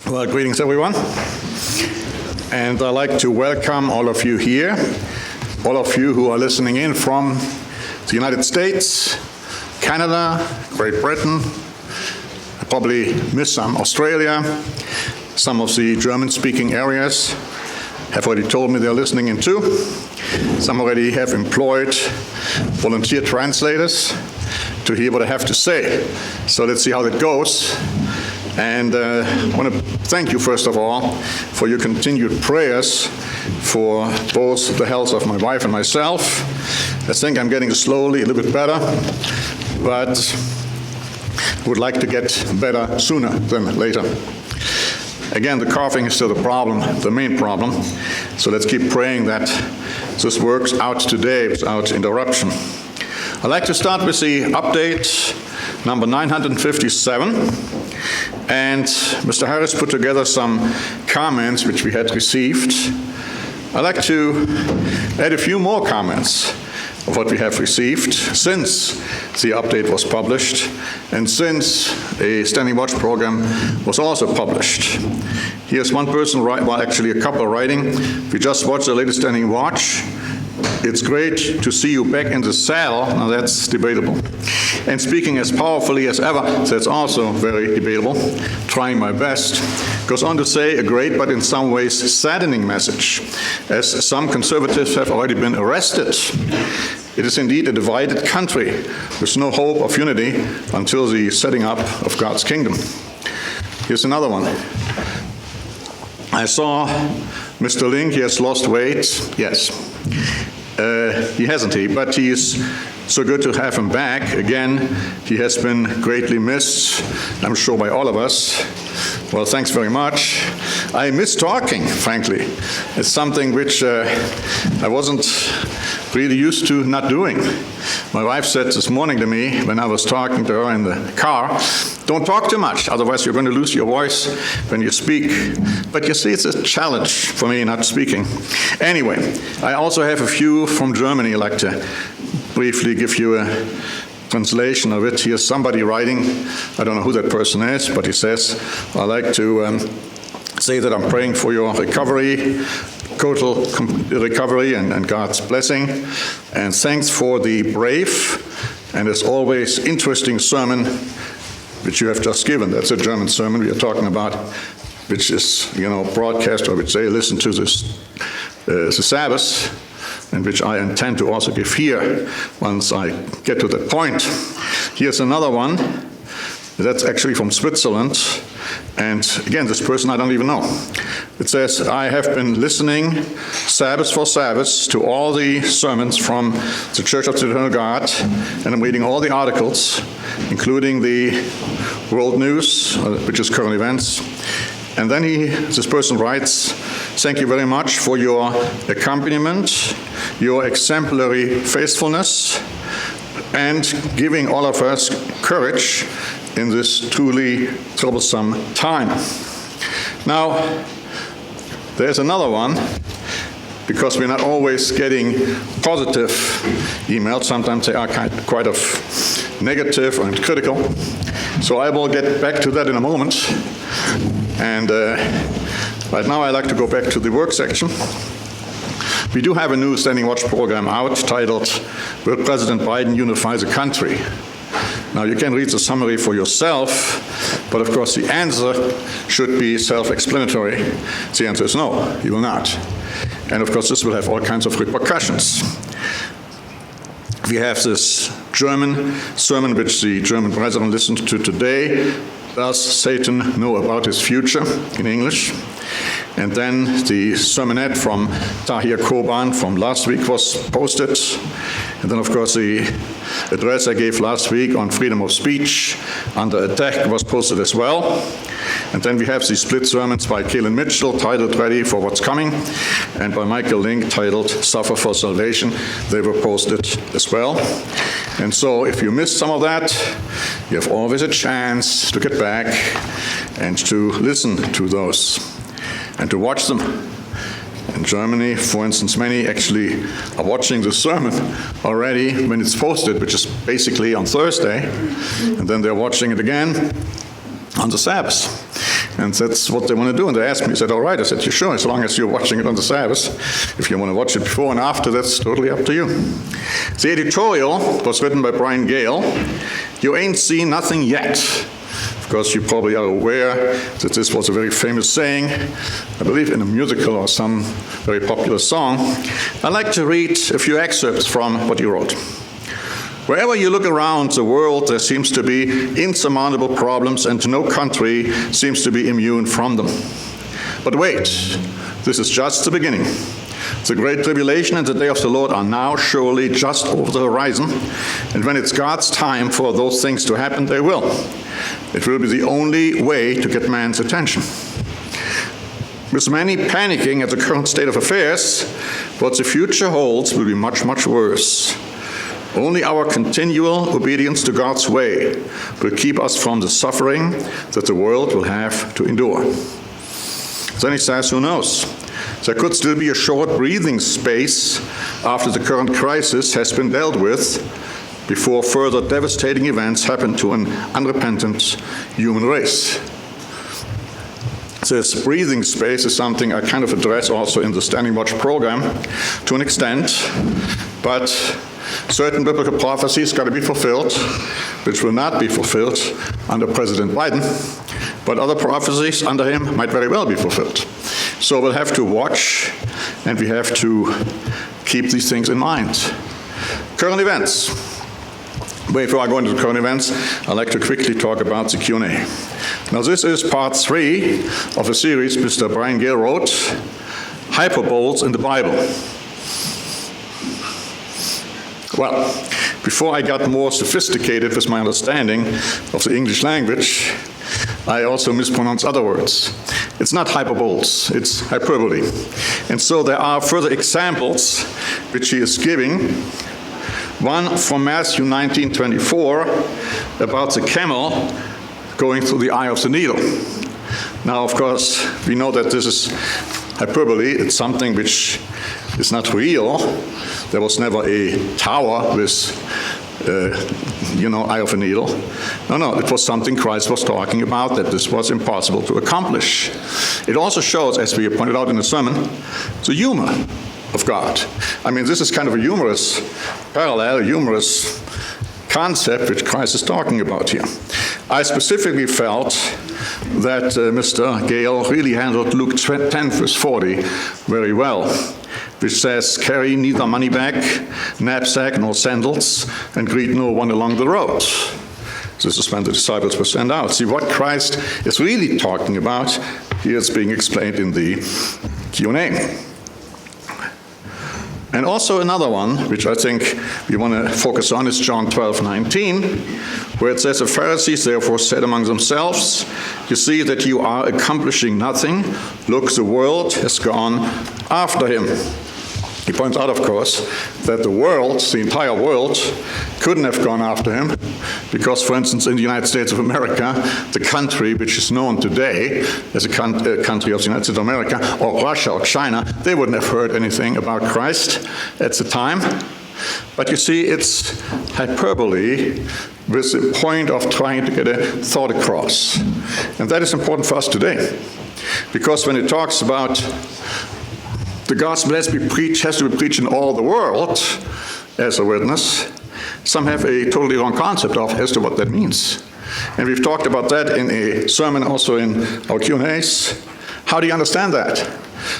Well, greetings everyone. And I'd like to welcome all of you here, all of you who are listening in from the United States, Canada, Great Britain. I probably missed some Australia, some of the German-speaking areas have already told me they're listening in too. Some already have employed volunteer translators to hear what I have to say. So let's see how that goes. And I want to thank you, first of all, for your continued prayers for both the health of my wife and myself. I think I'm getting slowly a little bit better, but would like to get better sooner than later. Again, the coughing is still the problem, the main problem. So let's keep praying that this works out today without interruption. I'd like to start with the update number 957. And Mr. Harris put together some comments which we had received. I'd like to add a few more comments of what we have received since the update was published and since a Standing Watch program was also published. Here's one person, well, actually a couple writing. We just watched the latest Standing Watch. It's great to see you back in the saddle. Now that's debatable. And speaking as powerfully as ever, that's also very debatable. Trying my best. Goes on to say a great but in some ways saddening message, as some conservatives have already been arrested. It is indeed a divided country with no hope of unity until the setting up of God's kingdom. Here's another one. I saw Mr. Link, he has lost weight. Yes. He hasn't, but he is so good to have him back. Again, he has been greatly missed, I'm sure by all of us. Well, thanks very much. I miss talking, frankly. It's something which I wasn't really used to not doing. My wife said this morning to me when I was talking to her in the car, don't talk too much, otherwise you're going to lose your voice when you speak. But you see, it's a challenge for me not speaking. Anyway, I also have a few from Germany I'd like to briefly give you a translation of it. Here's somebody writing, I don't know who that person is, but he says, I'd like to say that I'm praying for your recovery, total recovery and God's blessing. And thanks for the brave and as always interesting sermon which you have just given. That's a German sermon we are talking about, which is, broadcast, or which they listen to this the Sabbath, and which I intend to also give here once I get to that point. Here's another one. That's actually from Switzerland. And again, this person I don't even know. It says, I have been listening Sabbath for Sabbath to all the sermons from the Church of the Eternal God, and I'm reading all the articles, including the world news, which is current events. And then this person writes, thank you very much for your accompaniment, your exemplary faithfulness, and giving all of us courage in this truly troublesome time. Now, there's another one, because we're not always getting positive emails. Sometimes they are quite of negative and critical. So I will get back to that in a moment. And right now I'd like to go back to the work section. We do have a new Standing Watch program out titled, Will President Biden Unify the Country? Now you can read the summary for yourself, but of course the answer should be self-explanatory. The answer is no, he will not. And of course this will have all kinds of repercussions. We have this German sermon which the German president listened to today. Does Satan know about his future, in English? And then the sermonette from Tahir Koban from last week was posted. And then, of course, the address I gave last week on freedom of speech under attack was posted as well. And then we have the split sermons by Kalen Mitchell titled Ready for What's Coming, and by Michael Link titled Suffer for Salvation. They were posted as well. And so if you missed some of that, you have always a chance to get back and to listen to those and to watch them. In Germany, for instance, many actually are watching the sermon already when it's posted, which is basically on Thursday, and then they're watching it again on the Sabbath. And that's what they want to do. And they asked me, I said, all right. I said, you sure, as long as you're watching it on the Sabbath. If you want to watch it before and after, that's totally up to you. The editorial was written by Brian Gale. You ain't seen nothing yet. Of course, you probably are aware that this was a very famous saying, I believe in a musical or some very popular song. I'd like to read a few excerpts from what he wrote. Wherever you look around the world, there seems to be insurmountable problems, and no country seems to be immune from them. But wait, this is just the beginning. The great tribulation and the day of the Lord are now surely just over the horizon, and when it's God's time for those things to happen, they will. It will be the only way to get man's attention. With many panicking at the current state of affairs, what the future holds will be much, much worse. Only our continual obedience to God's way will keep us from the suffering that the world will have to endure. Then he says, who knows? There could still be a short breathing space after the current crisis has been dealt with before further devastating events happen to an unrepentant human race. This breathing space is something I kind of address also in the Standing Watch program to an extent, but certain biblical prophecies got to be fulfilled, which will not be fulfilled under President Biden, but other prophecies under him might very well be fulfilled. So we'll have to watch, and we have to keep these things in mind. Current events. Before I go into the current events, I'd like to quickly talk about the Q&A. Now this is part 3 of a series Mr. Brian Gale wrote, Hyperboles in the Bible. Well, before I got more sophisticated with my understanding of the English language, I also mispronounced other words. It's not hyperboles, it's hyperbole. And so there are further examples which he is giving. One from Matthew 19:24 about the camel going through the eye of the needle. Now, of course, we know that this is hyperbole. It's something which is not real. There was never a tower with, eye of a needle. No, it was something Christ was talking about, that this was impossible to accomplish. It also shows, as we pointed out in the sermon, the humor of God. I mean, this is kind of a humorous parallel, a humorous concept which Christ is talking about here. I specifically felt that Mr. Gale really handled Luke 10, verse 40 very well, which says, carry neither money bag, knapsack, nor sandals, and greet no one along the road. This is when the disciples were sent out. See, what Christ is really talking about here is being explained in the Q&A. And also another one, which I think we want to focus on, is John 12:19, where it says, the Pharisees therefore said among themselves, you see that you are accomplishing nothing. Look, the world has gone after him. He points out, of course, that the world, the entire world, couldn't have gone after him because, for instance, in the United States of America, the country which is known today as a country of the United States of America, or Russia or China, they wouldn't have heard anything about Christ at the time. But you see, it's hyperbole with the point of trying to get a thought across. And that is important for us today, because when it talks about the gospel has to be preached in all the world as a witness, some have a totally wrong concept as to what that means. And we've talked about that in a sermon, also in our Q&As. How do you understand that?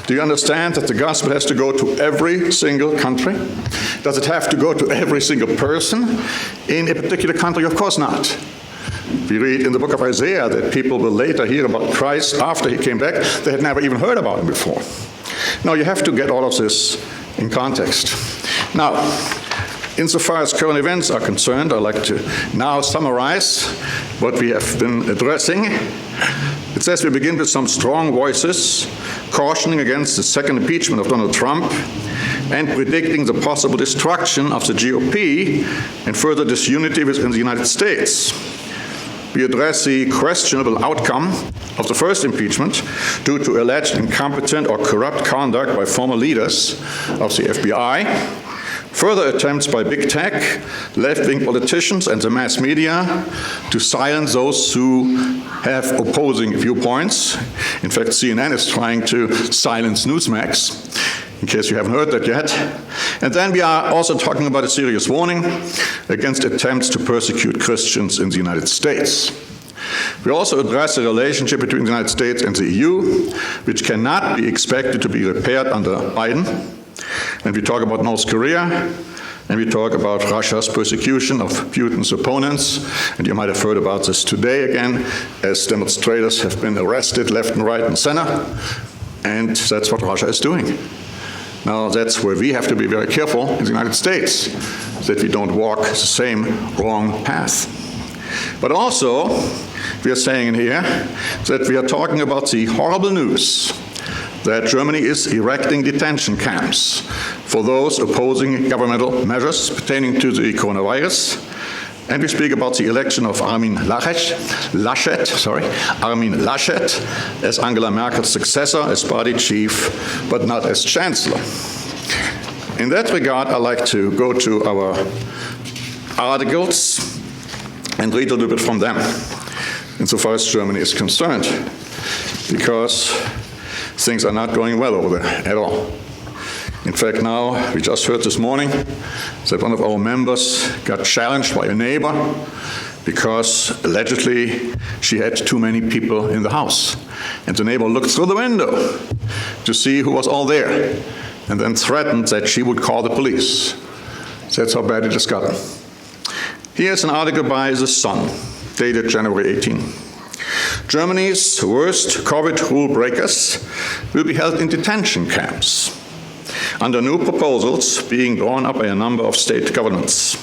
Do you understand that the gospel has to go to every single country? Does it have to go to every single person in a particular country? Of course not. We read in the book of Isaiah that people will later hear about Christ after he came back. They had never even heard about him before. Now, you have to get all of this in context. Now, insofar as current events are concerned, I'd like to now summarize what we have been addressing. It says we begin with some strong voices cautioning against the second impeachment of Donald Trump and predicting the possible destruction of the GOP and further disunity within the United States. We address the questionable outcome of the first impeachment due to alleged incompetent or corrupt conduct by former leaders of the FBI. Further attempts by big tech, left-wing politicians, and the mass media to silence those who have opposing viewpoints. In fact, CNN is trying to silence Newsmax, in case you haven't heard that yet. And then we are also talking about a serious warning against attempts to persecute Christians in the United States. We also address the relationship between the United States and the EU, which cannot be expected to be repaired under Biden. And we talk about North Korea, and we talk about Russia's persecution of Putin's opponents. And you might have heard about this today again, as demonstrators have been arrested left and right and center. And that's what Russia is doing. Now, that's where we have to be very careful in the United States, that we don't walk the same wrong path. But also, we are saying here that we are talking about the horrible news that Germany is erecting detention camps for those opposing governmental measures pertaining to the coronavirus. And we speak about the election of Armin Laschet as Angela Merkel's successor as party chief, but not as chancellor. In that regard, I'd like to go to our articles and read a little bit from them, insofar as Germany is concerned, because things are not going well over there at all. In fact, now, we just heard this morning that one of our members got challenged by a neighbor because allegedly she had too many people in the house. And the neighbor looked through the window to see who was all there, and then threatened that she would call the police. That's how bad it has gotten. Here's an article by The Sun, dated January 18. Germany's worst COVID rule breakers will be held in detention camps, under new proposals being drawn up by a number of state governments.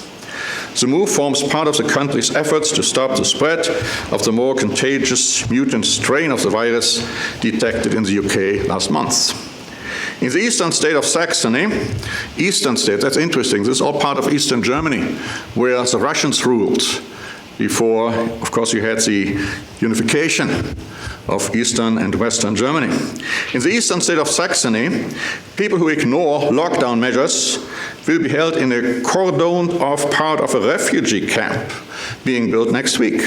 The move forms part of the country's efforts to stop the spread of the more contagious mutant strain of the virus detected in the UK last month. In the eastern state of Saxony, that's interesting, this is all part of eastern Germany, where the Russians ruled before, of course, you had the unification of eastern and western Germany. In the eastern state of Saxony, people who ignore lockdown measures will be held in a cordoned-off part of a refugee camp being built next week.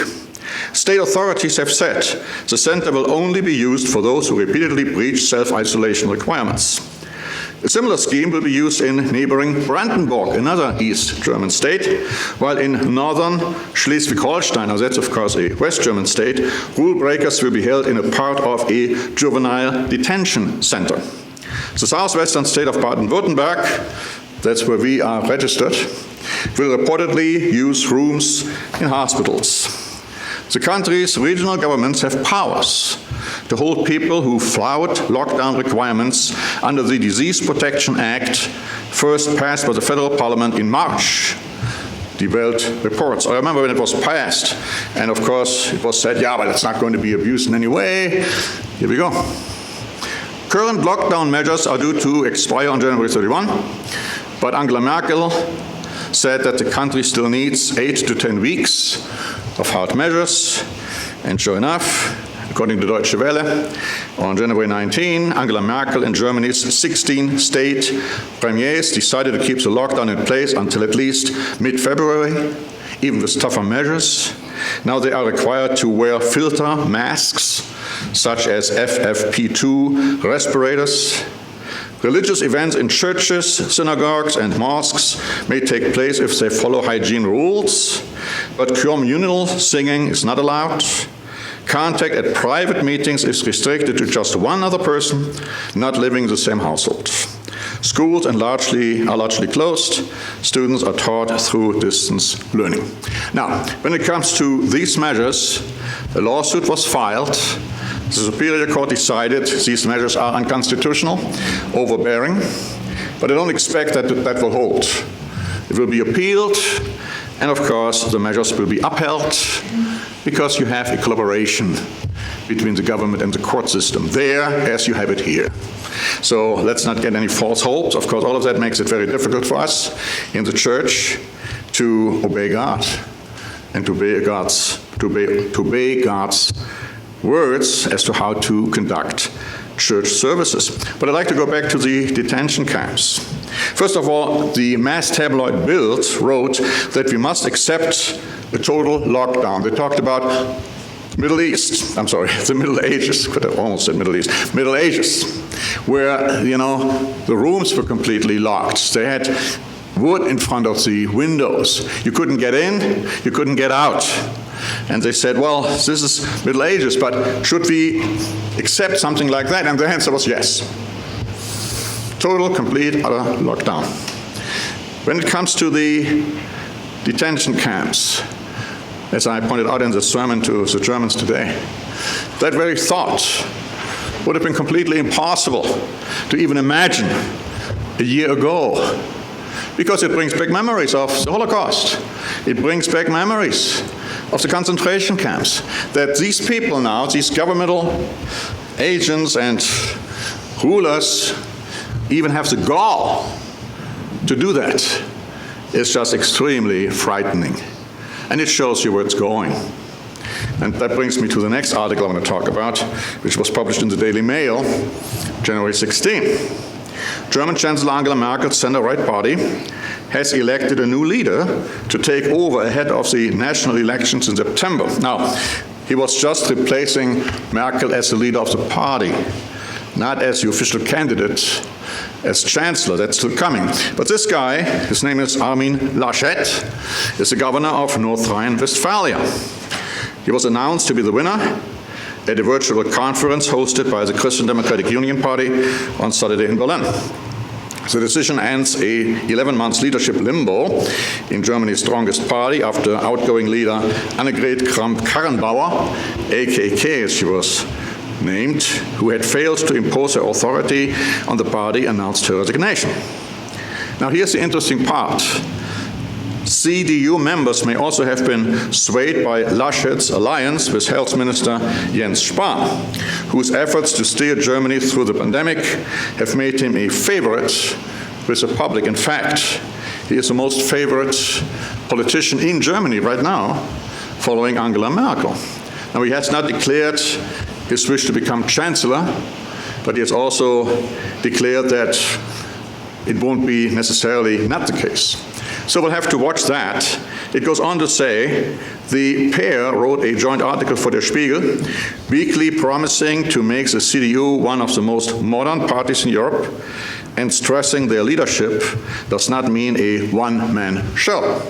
State authorities have said the center will only be used for those who repeatedly breach self-isolation requirements. A similar scheme will be used in neighboring Brandenburg, another East German state, while in northern Schleswig-Holstein, that's of course a West German state, rule breakers will be held in a part of a juvenile detention center. The southwestern state of Baden-Württemberg, that's where we are registered, will reportedly use rooms in hospitals. The country's regional governments have powers to hold people who flout lockdown requirements under the Disease Protection Act, first passed by the federal parliament in March. Die Welt reports. I remember when it was passed, and of course it was said, yeah, but it's not going to be abused in any way. Here we go. Current lockdown measures are due to expire on January 31, but Angela Merkel said that the country still needs 8 to 10 weeks of hard measures, and sure enough, according to Deutsche Welle, on January 19, Angela Merkel and Germany's 16 state premiers decided to keep the lockdown in place until at least mid-February, even with tougher measures. Now they are required to wear filter masks, such as FFP2 respirators. Religious events in churches, synagogues, and mosques may take place if they follow hygiene rules, but communal singing is not allowed. Contact at private meetings is restricted to just one other person not living in the same household. Schools are largely closed. Students are taught through distance learning. Now, when it comes to these measures, a lawsuit was filed. The Superior Court decided these measures are unconstitutional, overbearing, but I don't expect that that will hold. It will be appealed, and of course the measures will be upheld, because you have a collaboration between the government and the court system there, as you have it here. So let's not get any false hopes. Of course, all of that makes it very difficult for us in the church to obey God and to obey God's words as to how to conduct church services. But I'd like to go back to the detention camps. First of all, the mass tabloid Bild wrote that we must accept a total lockdown. They talked about Middle East, I'm sorry, the Middle Ages, could have almost said Middle East, Middle Ages, where, the rooms were completely locked. They had wood in front of the windows. You couldn't get in, you couldn't get out. And they said, well, this is Middle Ages, but should we accept something like that? And the answer was yes. Total, complete, utter lockdown. When it comes to the detention camps, as I pointed out in the sermon to the Germans today, that very thought would have been completely impossible to even imagine a year ago, because it brings back memories of the Holocaust. It brings back memories of the concentration camps, that these people now, these governmental agents and rulers, even have the gall to do that. It's just extremely frightening. And it shows you where it's going. And that brings me to the next article I want to talk about, which was published in the Daily Mail, January 16. German Chancellor Angela Merkel's center-right party has elected a new leader to take over ahead of the national elections in September. Now, he was just replacing Merkel as the leader of the party, not as the official candidate as chancellor. That's still coming. But this guy, his name is Armin Laschet, is the governor of North Rhine-Westphalia. He was announced to be the winner at a virtual conference hosted by the Christian Democratic Union Party on Saturday in Berlin. The decision ends a 11-month leadership limbo in Germany's strongest party after outgoing leader Annegret Kramp-Karrenbauer, AKK as she was named, who had failed to impose her authority on the party, announced her resignation. Now here's the interesting part. CDU members may also have been swayed by Laschet's alliance with Health Minister Jens Spahn, whose efforts to steer Germany through the pandemic have made him a favorite with the public. In fact, he is the most favored politician in Germany right now, following Angela Merkel. Now, he has not declared his wish to become chancellor, but he has also declared that it won't be necessarily not the case. So we'll have to watch that. It goes on to say, the pair wrote a joint article for Der Spiegel, weekly promising to make the CDU one of the most modern parties in Europe, and stressing their leadership does not mean a one-man show.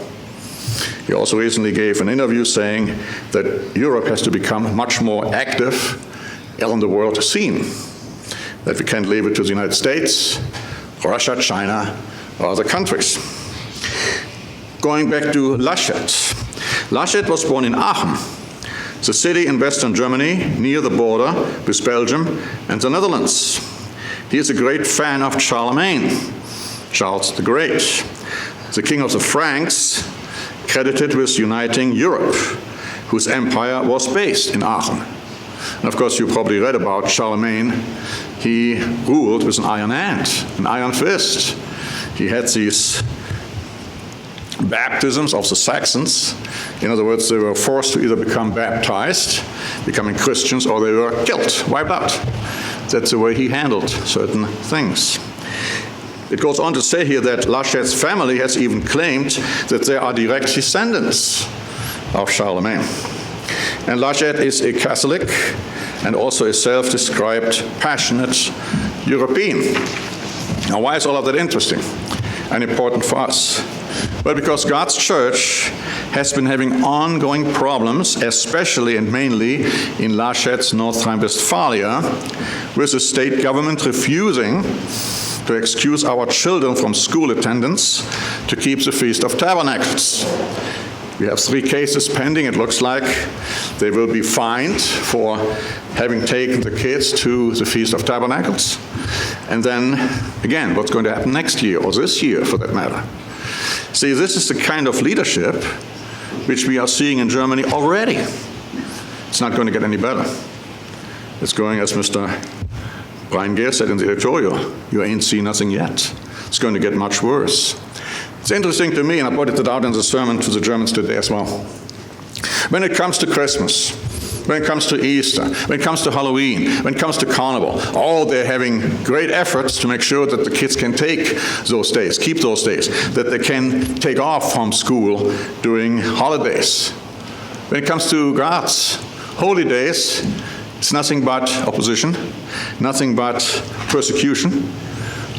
He also recently gave an interview saying that Europe has to become much more active on the world scene, that we can't leave it to the United States, Russia, China, or other countries. Going back to Laschet. Laschet was born in Aachen, the city in western Germany near the border with Belgium and the Netherlands. He is a great fan of Charlemagne, Charles the Great, the king of the Franks, credited with uniting Europe, whose empire was based in Aachen. And of course, you probably read about Charlemagne. He ruled with an iron hand, an iron fist. He had these baptisms of the Saxons. In other words, they were forced to either become baptized, becoming Christians, or they were killed, wiped out. That's the way he handled certain things. It goes on to say here that Laschet's family has even claimed that they are direct descendants of Charlemagne. And Laschet is a Catholic and also a self-described passionate European. Now, why is all of that interesting and important for us? Well, because God's church has been having ongoing problems, especially and mainly in Laschet's North Rhine-Westphalia, with the state government refusing to excuse our children from school attendance to keep the Feast of Tabernacles. We have 3 cases pending. It looks like they will be fined for having taken the kids to the Feast of Tabernacles. And then, again, what's going to happen next year, or this year for that matter? See, this is the kind of leadership which we are seeing in Germany already. It's not going to get any better. It's going, as Mr. Brian Gere said in the editorial, you ain't seen nothing yet. It's going to get much worse. It's interesting to me, and I pointed it out in the sermon to the Germans today as well. When it comes to Christmas, when it comes to Easter, when it comes to Halloween, when it comes to Carnival. Oh, they're having great efforts to make sure that the kids can take those days, keep those days, that they can take off from school during holidays. When it comes to God's holy days, it's nothing but opposition, nothing but persecution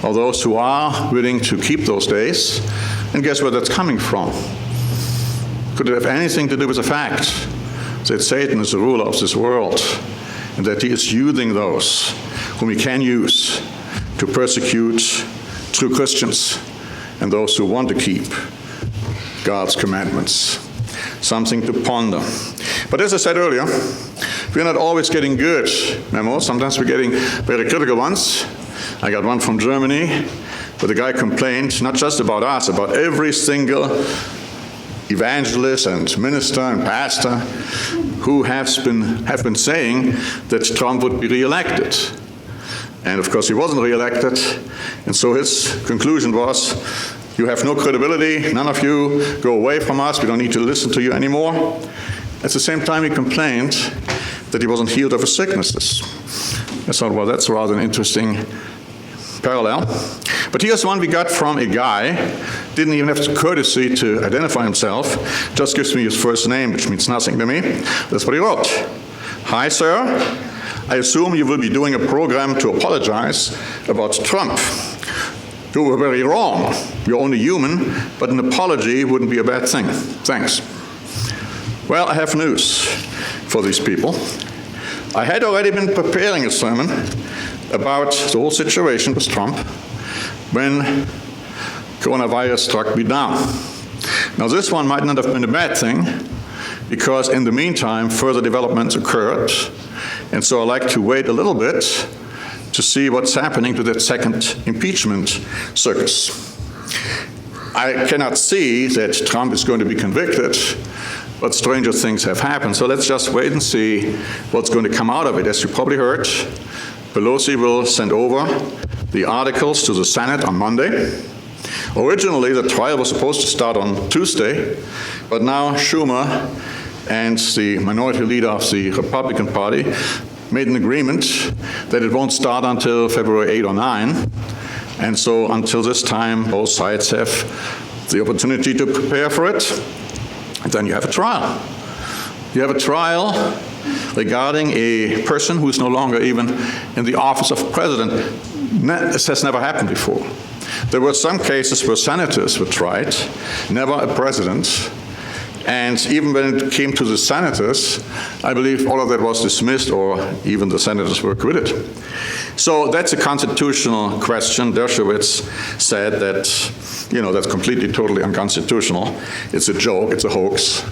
of those who are willing to keep those days. And guess where that's coming from? Could it have anything to do with the fact that Satan is the ruler of this world and that he is using those whom he can use to persecute true Christians and those who want to keep God's commandments? Something to ponder. But as I said earlier, we're not always getting good memos. Sometimes we're getting very critical ones. I got one from Germany where the guy complained not just about us, about every single evangelist and minister and pastor who have been saying that Trump would be reelected. And of course he wasn't reelected, and so his conclusion was, you have no credibility, none of you go away from us, we don't need to listen to you anymore. At the same time he complained that he wasn't healed of his sicknesses. I thought, well, that's rather an interesting parallel. But here's one we got from a guy, didn't even have the courtesy to identify himself, just gives me his first name, which means nothing to me. That's what he wrote. Hi, sir. I assume you will be doing a program to apologize about Trump. You were very wrong. You're only human, but an apology wouldn't be a bad thing. Thanks. Well, I have news for these people. I had already been preparing a sermon about the whole situation with Trump when coronavirus struck me down. Now, this one might not have been a bad thing, because in the meantime, further developments occurred, and so I like to wait a little bit to see what's happening to that second impeachment circus. I cannot see that Trump is going to be convicted, but stranger things have happened. So let's just wait and see what's going to come out of it. As you probably heard, Pelosi will send over the articles to the Senate on Monday. Originally, the trial was supposed to start on Tuesday, but now Schumer and the minority leader of the Republican Party made an agreement that it won't start until February 8 or 9. And so until this time, both sides have the opportunity to prepare for it. And then you have a trial. You have a trial regarding a person who is no longer even in the office of president. This has never happened before. There were some cases where senators were tried, never a president. And even when it came to the senators, I believe all of that was dismissed, or even the senators were acquitted. So that's a constitutional question. Dershowitz said that, that's completely, totally unconstitutional. It's a joke, it's a hoax.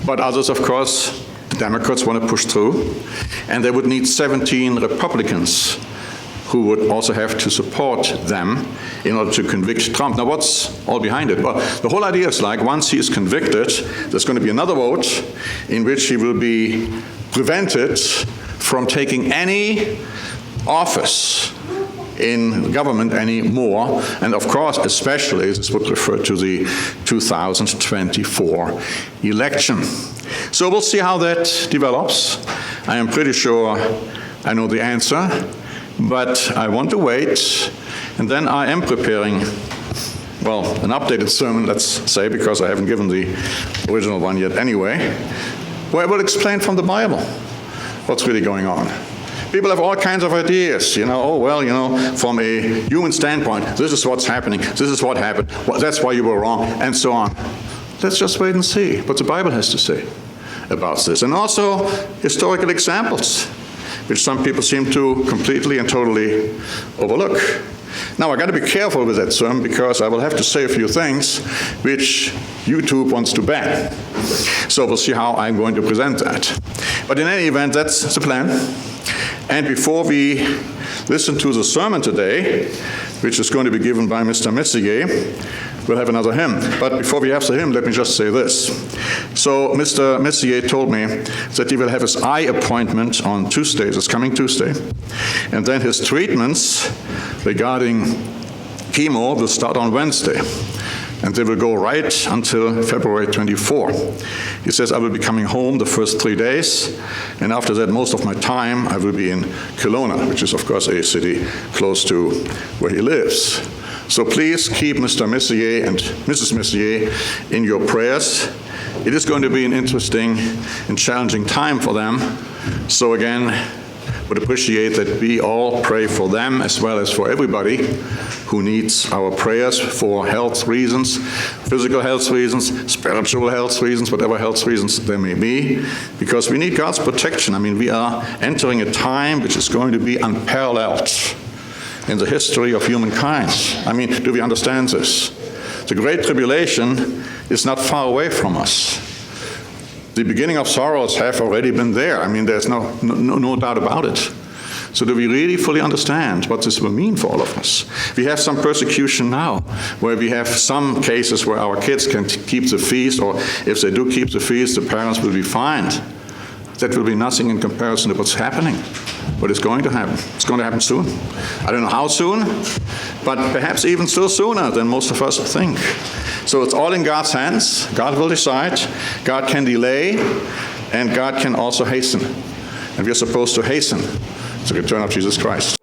But others, of course, the Democrats want to push through, and they would need 17 Republicans who would also have to support them in order to convict Trump. Now, what's all behind it? Well, the whole idea is like, once he is convicted, there's going to be another vote in which he will be prevented from taking any office in government anymore, and of course, especially, this would refer to the 2024 election. So we'll see how that develops. I am pretty sure I know the answer, but I want to wait, and then I am preparing, an updated sermon, let's say, because I haven't given the original one yet anyway, where I will explain from the Bible what's really going on. People have all kinds of ideas, from a human standpoint, this is what's happening, this is what happened, that's why you were wrong, and so on. Let's just wait and see what the Bible has to say about this. And also historical examples, which some people seem to completely and totally overlook. Now, I've got to be careful with that sermon, because I will have to say a few things which YouTube wants to ban. So we'll see how I'm going to present that. But in any event, that's the plan. And before we listen to the sermon today, which is going to be given by Mr. Metziger, we'll have another hymn. But before we have the hymn, let me just say this. So Mr. Metziger told me that he will have his eye appointment on Tuesday, this coming Tuesday. And then his treatments regarding chemo will start on Wednesday. And they will go right until February 24. He says, I will be coming home the first 3 days, and after that, most of my time, I will be in Kelowna, which is, of course, a city close to where he lives. So please keep Mr. Messier and Mrs. Messier in your prayers. It is going to be an interesting and challenging time for them. So again, would appreciate that we all pray for them as well as for everybody who needs our prayers for health reasons, physical health reasons, spiritual health reasons, whatever health reasons there may be, because we need God's protection. I mean, we are entering a time which is going to be unparalleled in the history of humankind. I mean, do we understand this? The Great Tribulation is not far away from us. The beginning of sorrows have already been there. I mean, there's no doubt about it. So do we really fully understand what this will mean for all of us? We have some persecution now, where we have some cases where our kids can keep the feast, or if they do keep the feast, the parents will be fined. That will be nothing in comparison to what's happening. But it's going to happen. It's going to happen soon. I don't know how soon, but perhaps even still sooner than most of us think. So it's all in God's hands. God will decide. God can delay, and God can also hasten. And we are supposed to hasten the return of Jesus Christ.